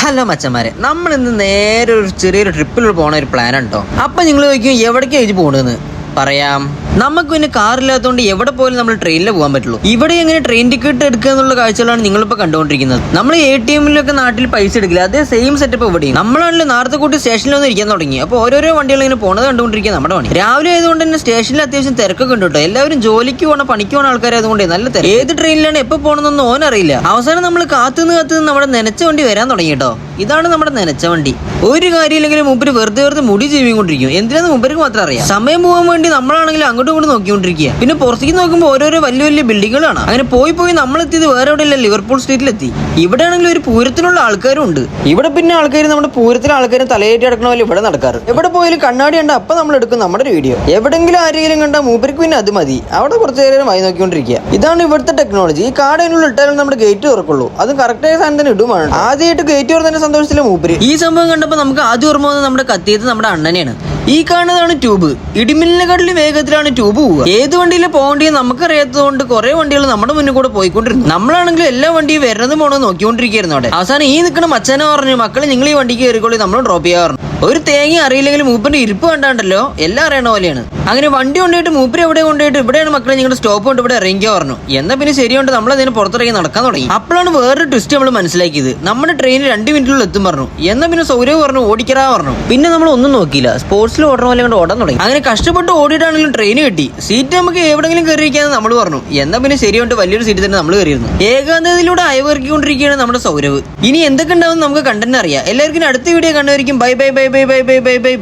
Hello മച്ചന്മാരെ, നമ്മൾ ഇന്ന് നേരെ ഒരു ചെറിയൊരു ട്രിപ്പിൽ പോണ ഒരു പ്ലാൻ ഉണ്ടോ. അപ്പൊ നിങ്ങൾ ചോദിക്കും എവിടേക്കാണ് പോണെന്ന്. പറയാം, നമുക്ക് പിന്നെ കാറില്ലാത്തതുകൊണ്ട് എവിടെ പോലും നമ്മൾ ട്രെയിനിൽ പോകാൻ പറ്റുള്ളൂ. ഇവിടെ എങ്ങനെ ട്രെയിൻ ടിക്കറ്റ് എടുക്കുക എന്നുള്ള കാഴ്ചകളാണ് നിങ്ങളിപ്പോൾ കണ്ടുകൊണ്ടിരിക്കുന്നത്. നമ്മൾ ATM-ലൊക്കെ നാട്ടിൽ പൈസ എടുക്കില്ല, അതേ സെയിം സെറ്റപ്പ് ഇവിടെയും. നമ്മളാണെങ്കിൽ നേരത്തെ കൂട്ടി സ്റ്റേഷനിൽ വന്ന് ഇരിക്കാൻ തുടങ്ങി. അപ്പോൾ ഓരോരോ വണ്ടികൾ ഇങ്ങനെ പോണത് കണ്ടുകൊണ്ടിരിക്കുക നമ്മുടെ പണി. രാവിലെ ആയതുകൊണ്ട് തന്നെ സ്റ്റേഷനിൽ അത്യാവശ്യം തിരക്കൊക്കെ ഉണ്ട് കേട്ടോ. എല്ലാവരും ജോലിക്ക് പോകണം, പണിക്ക് പോകുന്ന ആൾക്കാരായതുകൊണ്ട് നല്ല തിരക്ക്. ഏത് ട്രെയിനിലാണ് എപ്പോൾ പോകണമെന്നൊന്നും ഓനറിയില്ല. അവസാനം നമ്മൾ കാത്തുനിന്ന് നമ്മുടെ നനച്ച വണ്ടി വരാൻ തുടങ്ങി കേട്ടോ. ഇതാണ് നമ്മുടെ നനച്ച വണ്ടി. ഒരു കാര്യമില്ലെങ്കിലും മുമ്പ് വെറുതെ മുടി ജീവിക്കൊണ്ടിരിക്കും. എന്തിനാന്ന് മുമ്പർക്ക് മാത്രം അറിയാം. സമയം പോകാൻ വേണ്ടി നമ്മളാണെങ്കിൽ അങ്ങോട്ടും ഇങ്ങോട്ട് നോക്കിക്കൊണ്ടിരിക്കുക. പിന്നെ പുറത്തേക്ക് നോക്കുമ്പോൾ ഓരോരോ വലിയ ബിൽഡിങ്ങുകളാണ്. അങ്ങനെ പോയി നമ്മളെത്തിയത് വേറെ എവിടെയല്ല, ലിവർപൂൾ സ്ട്രീറ്റിലെത്തി. ഇവിടെ ആണെങ്കിൽ ഒരു പൂരത്തിനുള്ള ആൾക്കാരും ഉണ്ട്. ഇവിടെ പിന്നെ ആൾക്കാർ നമ്മുടെ പൂരത്തിലെ ആൾക്കാരും തലയേറ്റി അടക്കണ പോലെ ഇവിടെ നടക്കാറ്. എവിടെ പോയാലും കണ്ണാടി കണ്ട അപ്പൊ നമ്മൾ എടുക്കും നമ്മുടെ ഒരു വീഡിയോ. എവിടെങ്കിലും ആരെങ്കിലും കണ്ടാൽ മൂപ്പർക്ക് പിന്നെ അത് മതി. അവിടെ കുറച്ച് നേരം വായി നോക്കിക്കൊണ്ടിരിക്കുക. ഇതാണ് ഇവിടുത്തെ ടെക്നോളജി. ഈ കാടിനുള്ള ഇട്ടാലും നമ്മുടെ ഗേറ്റ് തുറക്കുള്ളൂ. അത് കറക്റ്റായ സാധനം തന്നെ ഇടുമാണ്. ആദ്യമായിട്ട് ഗേറ്റ് തുറന്നതിന്റെ സന്തോഷത്തിലെ മൂപ്പര്. ഈ സംഭവം കണ്ടപ്പോൾ നമുക്ക് ആദ്യം ഓർമ്മ വന്നത് നമ്മുടെ കത്തിയത് നമ്മുടെ അണ്ണനെയാണ്. ഈ കാണുന്നതാണ് ട്യൂബ്. ഇടിമിന്നലിനെക്കാട്ടിലും വേഗത്തിലാണ് ട്യൂബ് പോവുക. ഏത് വണ്ടിയിൽ പോകേണ്ടത് നമുക്കറിയാത്തത് കൊണ്ട് കുറെ വണ്ടികൾ നമ്മുടെ മുന്നിൽ കൂടെ പോയിക്കൊണ്ടിരുന്നു. നമ്മളാണെങ്കിൽ എല്ലാ വണ്ടിയും വരുന്നതും പോകണമെന്ന് നോക്കിക്കൊണ്ടിരിക്കുന്നു. അവിടെ അവസാനം ഈ നിൽക്കുന്ന മച്ചാനെ പറഞ്ഞു, മക്കളെ നിങ്ങൾ ഈ വണ്ടിക്ക് കയറിക്കോളി, നമ്മൾ ഡ്രോപ്പ് ചെയ്യാറുണ്ട്. ഒരു തേങ്ങ അറിയില്ലെങ്കിൽ മൂപ്പന്റെ ഇരിപ്പ് കണ്ടാണ്ടല്ലോ എല്ലാം അറിയണ പോലെയാണ്. അങ്ങനെ വണ്ടി കൊണ്ടുപോയിട്ട് മൂപ്പര് എവിടെ കൊണ്ടുപോയിട്ട് ഇവിടെയാണ് മക്കളെ നിങ്ങളുടെ സ്റ്റോപ്പ് കൊണ്ട് ഇവിടെ ഇറങ്ങിക്കുക പറഞ്ഞു. എന്നാൽ പിന്നെ ശരിയുണ്ട്, നമ്മളതിന് പുറത്തിറങ്ങി നടക്കാൻ തുടങ്ങി. അപ്പോഴാണ് വേറൊരു ട്വിസ്റ്റ് നമ്മൾ മനസ്സിലാക്കിയത്. നമ്മുടെ ട്രെയിൻ 2 മിനിറ്റിനുള്ളിൽ എത്തും പറഞ്ഞു. എന്നാൽ പിന്നെ സൗരവ് പറഞ്ഞു ഓടിക്കറാ പറഞ്ഞു. പിന്നെ നമ്മൾ ഒന്നും നോക്കിയില്ല, സ്പോർട്സിൽ ഓടണ പോലെ കൊണ്ട് ഓടാൻ തുടങ്ങി. അങ്ങനെ കഷ്ടപ്പെട്ട് ഓടിയിട്ടാണെങ്കിലും ട്രെയിൻ കിട്ടി. സീറ്റ് നമുക്ക് എവിടെങ്കിലും കയറിയിരിക്കാന്ന് നമ്മൾ പറഞ്ഞു. എന്നാൽ പിന്നെ ശരിയുണ്ട്, വലിയൊരു സീറ്റ് തന്നെ നമ്മൾ കയറിയിരുന്നു. ഏകാന്തതയിലൂടെ അയവിറക്കിക്കൊണ്ടിരിക്കുകയാണ് നമ്മുടെ സൗരവ്. ഇനി എന്തൊക്കെ ഉണ്ടാവും നമുക്ക് കണ്ടന്റ് അറിയാം. എല്ലാവർക്കും അടുത്ത വീഡിയോ കണ്ടുവരിക്കും.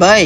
ബൈ.